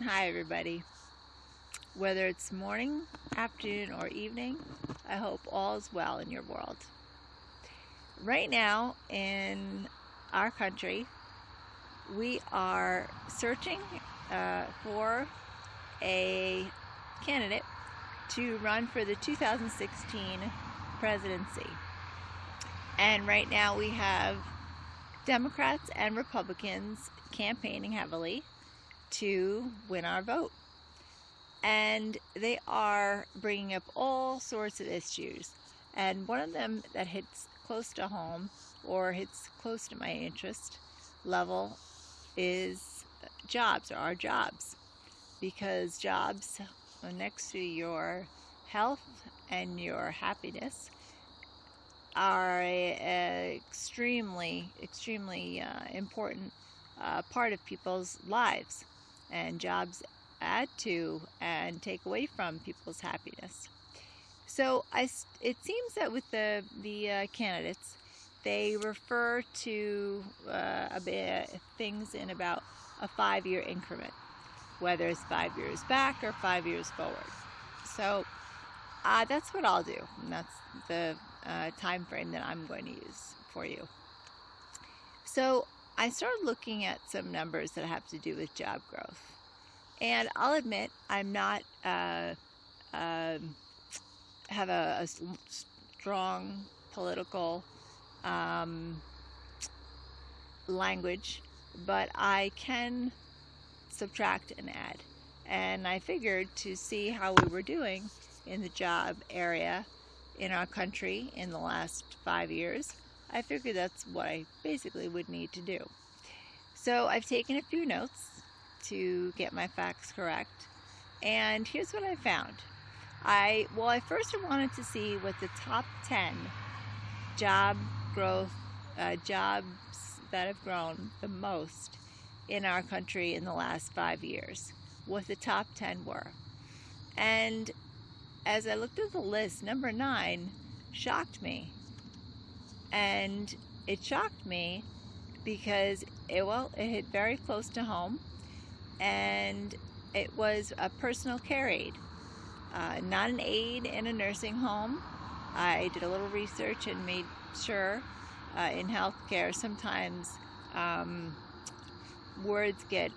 Hi, everybody. Whether it's morning, afternoon, or evening, I hope all is well in your world. Right now, in our country, we are searching for a candidate to run for the 2016 presidency. And right now, we have Democrats and Republicans campaigning heavily to win our vote. And they are bringing up all sorts of issues. And one of them that hits close to home or hits close to my interest level is jobs, or our jobs. Because jobs, next to your health and your happiness, are a extremely important part of people's lives. And jobs add to and take away from people's happiness. So it seems that with the candidates, they refer to things in about a 5-year increment, whether it's 5 years back or 5 years forward. So that's what I'll do, and that's the time frame that I'm going to use for you. So I started looking at some numbers that have to do with job growth. And I'll admit, I'm not have a strong political language, but I can subtract and add. And I figured to see how we were doing in the job area in our country in the last 5 years, I figured that's what I basically would need to do. So I've taken a few notes to get my facts correct, and here's what I found. I first wanted to see what the top 10 job growth jobs that have grown the most in our country in the last 5 years, what the top 10 were. And as I looked at the list, number 9 shocked me. And it shocked me because it hit very close to home, and it was a personal care aide, not an aide in a nursing home. I did a little research and made sure in healthcare sometimes words get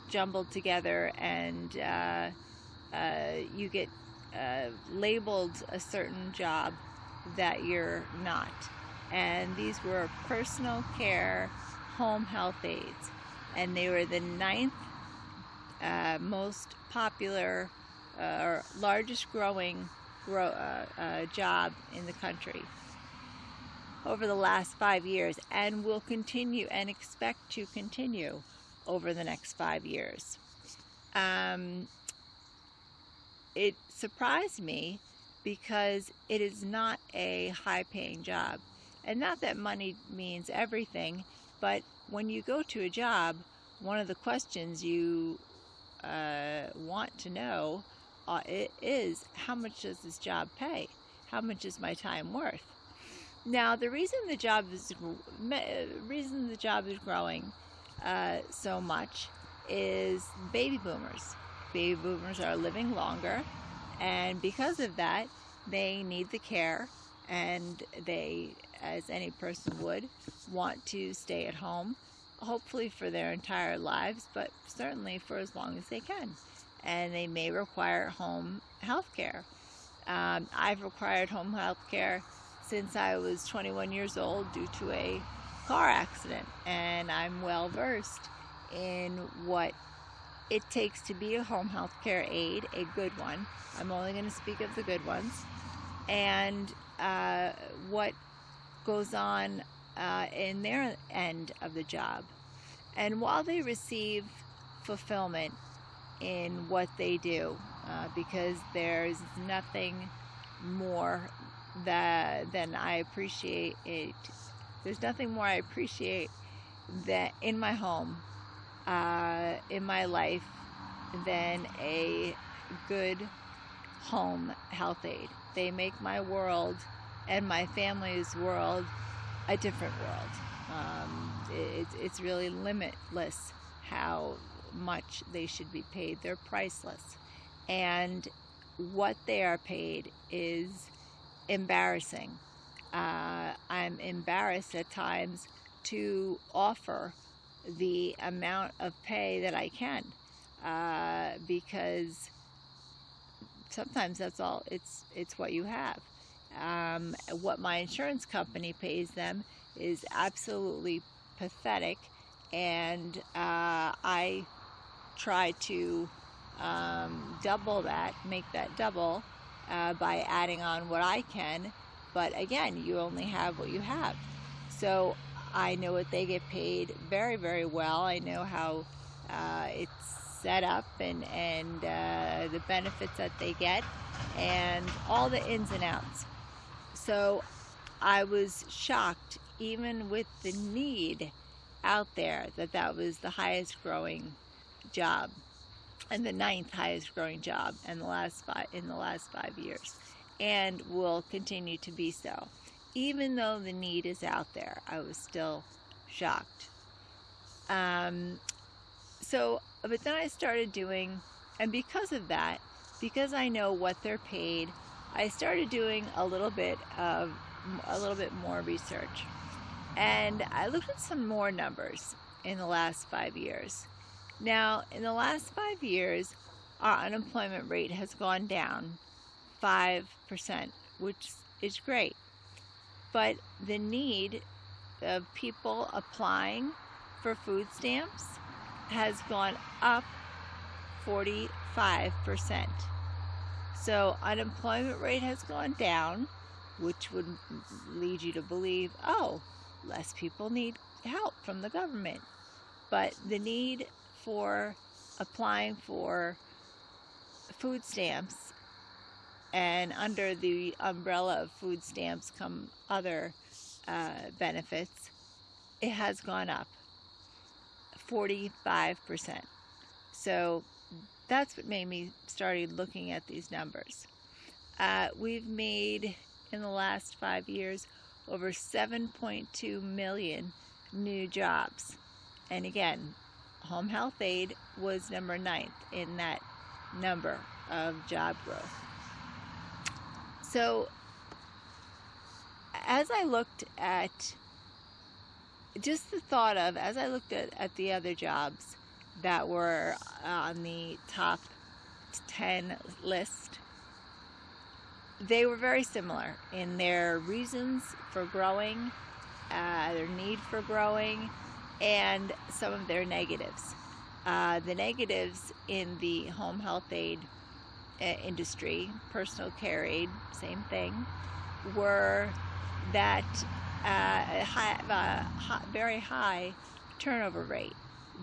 jumbled together, and you get labeled a certain job that you're not. And these were personal care home health aides, and they were the 9th most popular or largest growing job in the country over the last 5 years, and will continue and expect to continue over the next 5 years. It surprised me because it is not a high-paying job. And not that money means everything, but when you go to a job, one of the questions you want to know is, how much does this job pay? How much is my time worth? Now, the reason the job is growing so much is baby boomers. Baby boomers are living longer, and because of that, they need the care, and they, as any person would, want to stay at home, hopefully for their entire lives, but certainly for as long as they can. And they may require home health care. I've required home health care since I was 21 years old due to a car accident, and I'm well versed in what it takes to be a home health care aide, a good one. I'm only going to speak of the good ones, and what goes on in their end of the job. And while they receive fulfillment in what they do, because there's nothing more than I appreciate it. There's nothing more I appreciate that in my home, in my life, than a good home health aide. They make my world and my family's world a different world. It's really limitless how much they should be paid. They're priceless. And what they are paid is embarrassing. I'm embarrassed at times to offer the amount of pay that I can, because sometimes that's all, it's what you have. What my insurance company pays them is absolutely pathetic, and I try to double that, make that double, by adding on what I can. But again, you only have what you have. So I know what they get paid very, very well. I know how it's set up, and the benefits that they get, and all the ins and outs. So I was shocked, even with the need out there, that was the highest growing job, and the ninth highest growing job in the last 5 years, and will continue to be so. Even though the need is out there, I was still shocked. But then I started doing, and because of that, because I know what they're paid, I started doing a little bit more research. And I looked at some more numbers in the last 5 years. Now, in the last 5 years, our unemployment rate has gone down 5%, which is great. But the need of people applying for food stamps has gone up 45%. So unemployment rate has gone down, which would lead you to believe, oh, less people need help from the government. But the need for applying for food stamps, and under the umbrella of food stamps come other benefits, it has gone up 45%. So that's what made me started looking at these numbers. We've made, in the last 5 years, over 7.2 million new jobs. And again, home health aid was number 9th in that number of job growth. So as I looked at, just the thought of, as I looked at the other jobs that were on the top 10 list, they were very similar in their reasons for growing, their need for growing, and some of their negatives. The negatives in the home health aid industry, personal care aid, same thing, were that very high turnover rate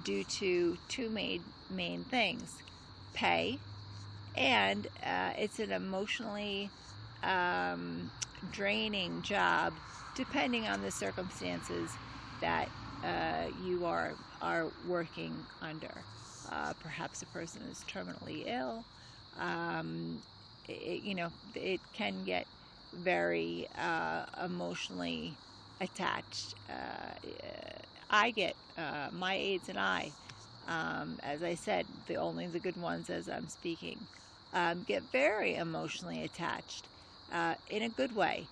due to two main things: pay, and it's an emotionally draining job, depending on the circumstances that you are working under. Perhaps a person is terminally ill. It can get very emotionally attached. I get my aides and I, as I said, only the good ones as I'm speaking, get very emotionally attached, in a good way,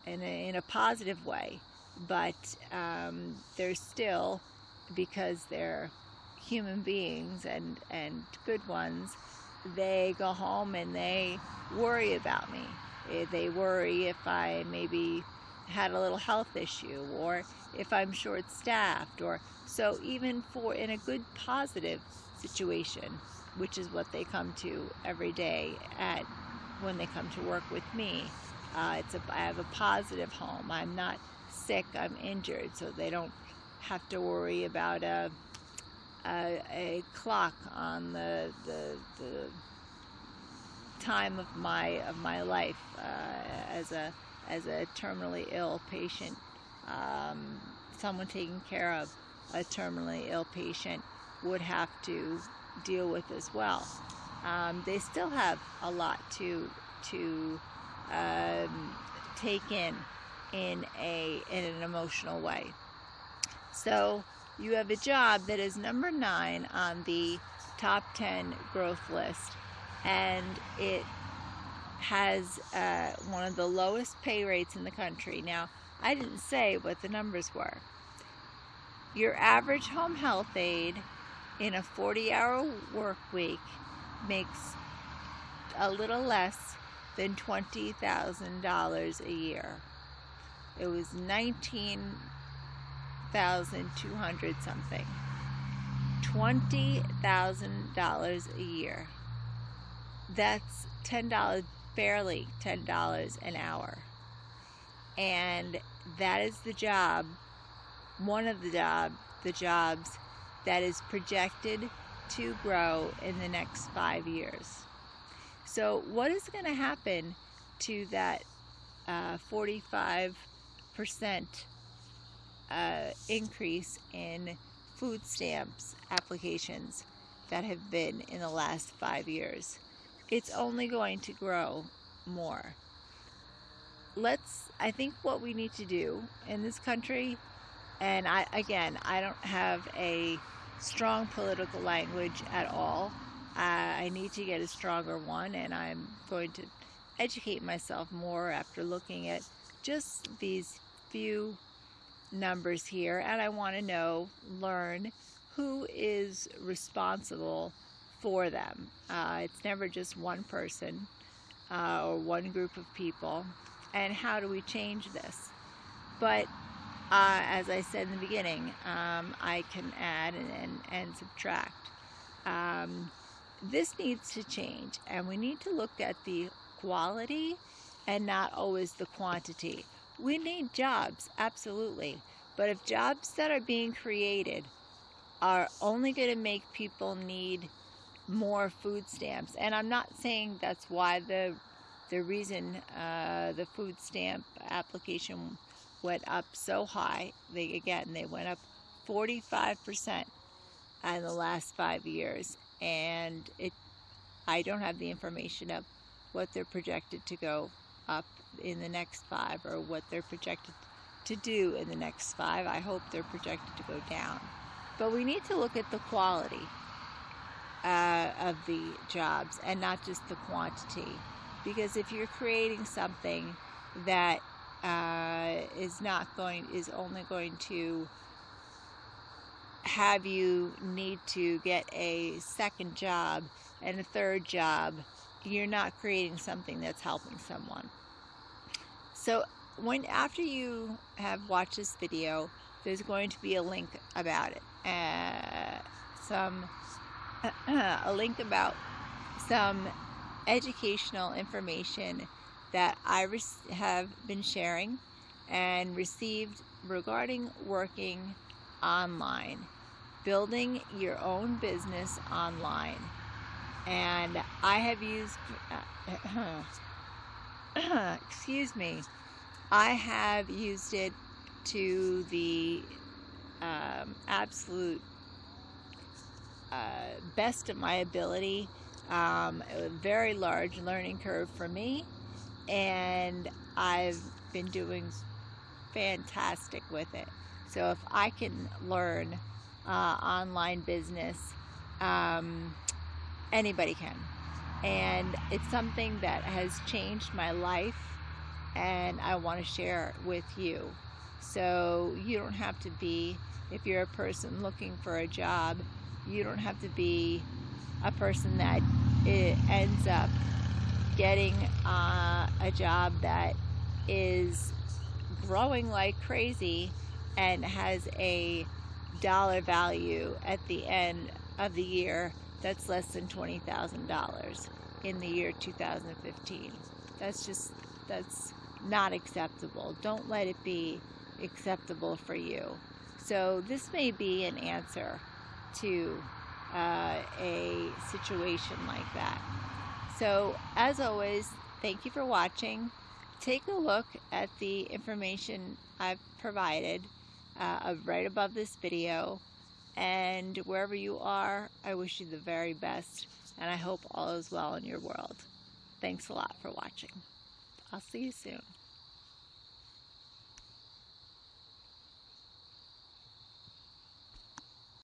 in a positive way. But they're still, because they're human beings and good ones, they go home and they worry about me. They worry if I maybe had a little health issue, or if I'm short-staffed, or so even in a good positive situation, which is what they come to every day when they come to work with me. I have a positive home. I'm not sick, I'm injured, so they don't have to worry about a clock on the time of my life as a terminally ill patient. Someone taking care of a terminally ill patient would have to deal with as well. They still have a lot to take in an emotional way. So you have a job that is number 9 on the top 10 growth list, and it has one of the lowest pay rates in the country. Now, I didn't say what the numbers were. Your average home health aide in a 40-hour work week makes a little less than $20,000 a year. It was $19,200 something. $20,000 a year. That's $10, barely $10 an hour. And that is the job, one of the jobs that is projected to grow in the next 5 years. So what is going to happen to that 45% increase in food stamps applications that have been in the last 5 years? It's only going to grow more. I think what we need to do in this country, and I don't have a strong political language at all. I need to get a stronger one, and I'm going to educate myself more after looking at just these few numbers here, and I want to learn who is responsible for them. It's never just one person or one group of people, and how do we change this? But as I said in the beginning, I can add and subtract. This needs to change, and we need to look at the quality and not always the quantity. We need jobs, absolutely, but if jobs that are being created are only going to make people need more food stamps, and I'm not saying that's why the reason the food stamp application went up so high. They went up 45% in the last 5 years, and I don't have the information of what they're projected to go up in the next 5 or what they're projected to do in the next 5. I hope they're projected to go down. But we need to look at the quality of the jobs and not just the quantity, because if you're creating something that is only going to have you need to get a second job and a third job, you're not creating something that's helping someone. So after you have watched this video, there's going to be a link about it, a link about some educational information that I have been sharing and received regarding working online, building your own business online. And I have used, I have used it to the absolute best of my ability. A very large learning curve for me, and I've been doing fantastic with it. So if I can learn online business, anybody can. And it's something that has changed my life, and I want to share it with you. So you don't have to be, if you're a person looking for a job, you don't have to be a person that ends up getting a job that is growing like crazy and has a dollar value at the end of the year that's less than $20,000 in the year 2015. That's not acceptable. Don't let it be acceptable for you. So this may be an answer to a situation like that. So as always, thank you for watching. Take a look at the information I've provided right above this video, and wherever you are, I wish you the very best, and I hope all is well in your world. Thanks a lot for watching. I'll see you soon.